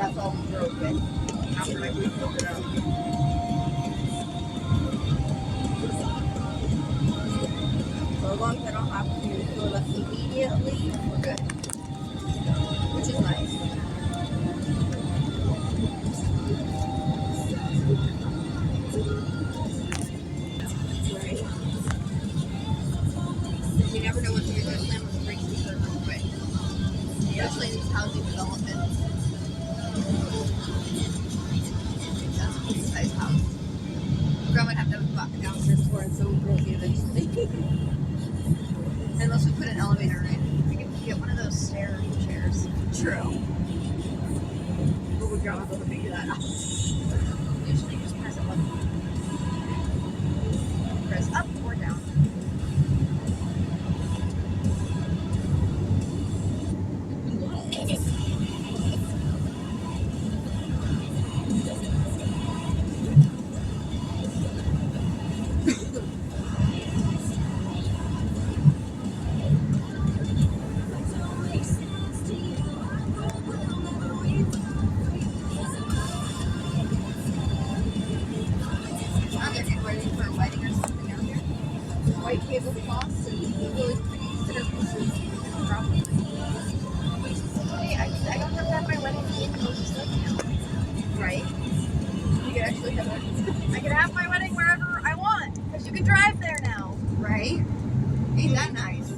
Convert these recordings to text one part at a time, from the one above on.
that's all we drove with after my we filled it up. So as long as I don't have to fill it up immediately, we're good. Which is nice. Right? You never know what you're going to slam on the brakes and turn real quick. Especially in these housing developments. That's a pretty nice house. Grandma would have to have a downstairs floor and so would Rosie eventually. Unless we put an elevator in. We can get one of those stair chairs. True. But would Grandma be able to figure that out? Usually just press a button. Press up or down. Tablecloths and really pretty centerpieces. Hey, I don't have to have my wedding in Moses Lake now. Right? You can actually have I can have my wedding wherever I want because you can drive there now. Right? Ain't that nice?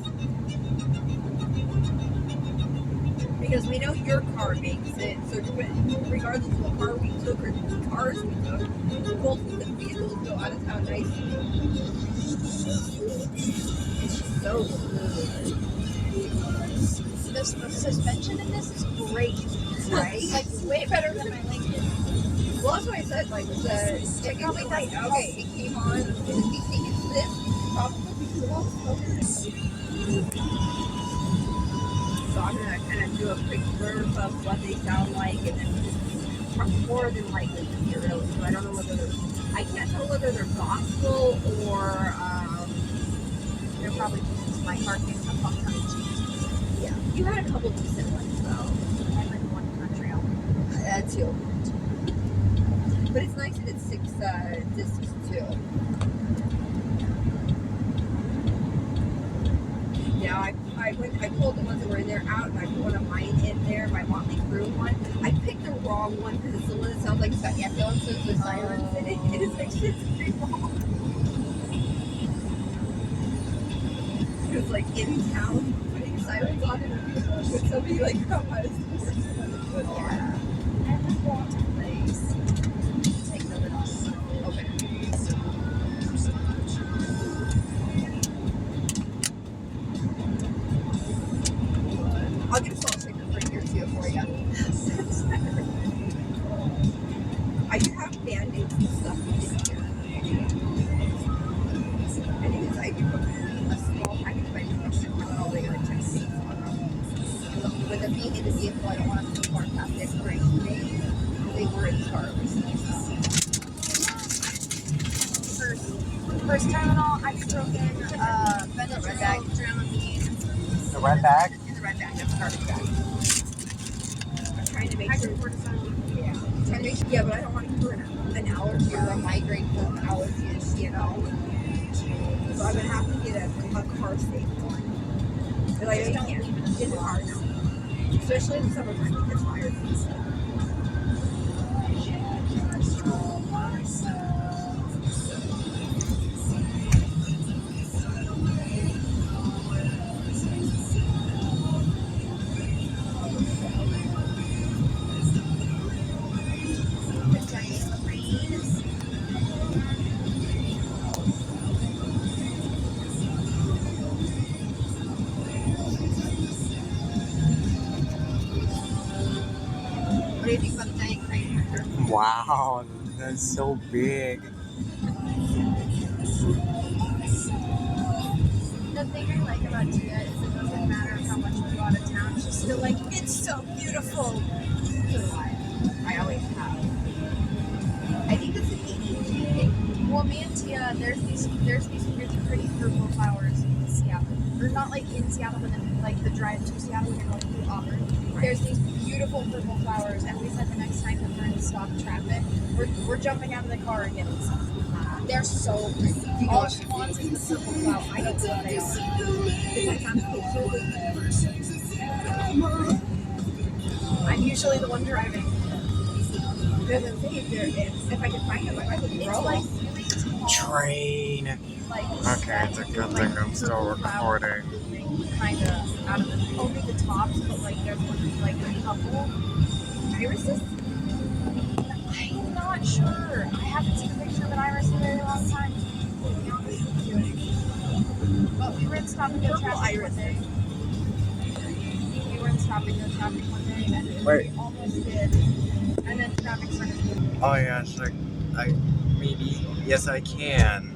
Because we know your car makes it, so regardless of what car we took or the cars we took, both of the vehicles go out of town nicely. It's so smooth. The suspension in this is great, right? Like way better than my Lincoln. Well, that's what I said. Like it probably like okay, it came on. It would be taken this probably because so I'm gonna kind of do a quick blurb of what they sound like, and then more than likely the heroes. So I don't know whether I can't tell whether they're gospel or they're probably just my car came up on tongue in cheek. Yeah, you had a couple decent ones though. I had like one country album. Two. But it's nice that it's 6 discs too. Yeah, I pulled the ones that were in there out, and I put one of mine in there, my Motley Crue one. I picked the wrong one because it's the one that sounds like it's got ambulances with sirens in it. It is like shit's pretty wrong. It was like in town putting sirens on it, with somebody like come by the store. Yeah. Place. Take the lid off. Okay. I'll get a salt shaker for here too for you. I do have band-aids and stuff in here. I think it's I do a small package, but I think I should have it all the way like 10 feet. With it being in the vehicle, I don't want to put more past the expiration date. They were in charge. First terminal, I just broke in the red bag. The red bag? In the red bag, that's a garbage bag. I'm trying to make sure. Yeah. Trying to make sure. Yeah, but I don't want to give her an allergy or a migraine from allergies, you know. So I'm gonna have to get a car safe one. Because I know you can't get the car now. Especially in the summertime, it gets fires and stuff. What do you think about the giant crane tractor? Wow, that's so big. The thing I like about Tia is it doesn't matter how much we go out of town. She's still like, it's so beautiful. So do I always have. I think it's an ADHD thing. Well, me and Tia, there's these really pretty purple flowers in Seattle. Or not like in Seattle, but then like the drive to Seattle when you're going through Auburn. Right. There's these beautiful purple flowers, and we said the stop traffic. We're jumping out of the car and getting some. They're so pretty. All she wants is the purple cloud. I don't know what they are. If I have pictures, I'm usually the one driving. Doesn't say if I can find them, I would throw like Train. like Okay, it's a good thing I'm still recording. Kind of out of the only the tops, but like there's one like a couple irises. I'm not sure. I haven't seen a picture of an iris in a very long time. To be honest with you. But we were in Stop and Go traffic one day. We were in Stop and Go traffic one day, and Wait. we almost did. And then traffic started. Oh yes, I maybe yes I can.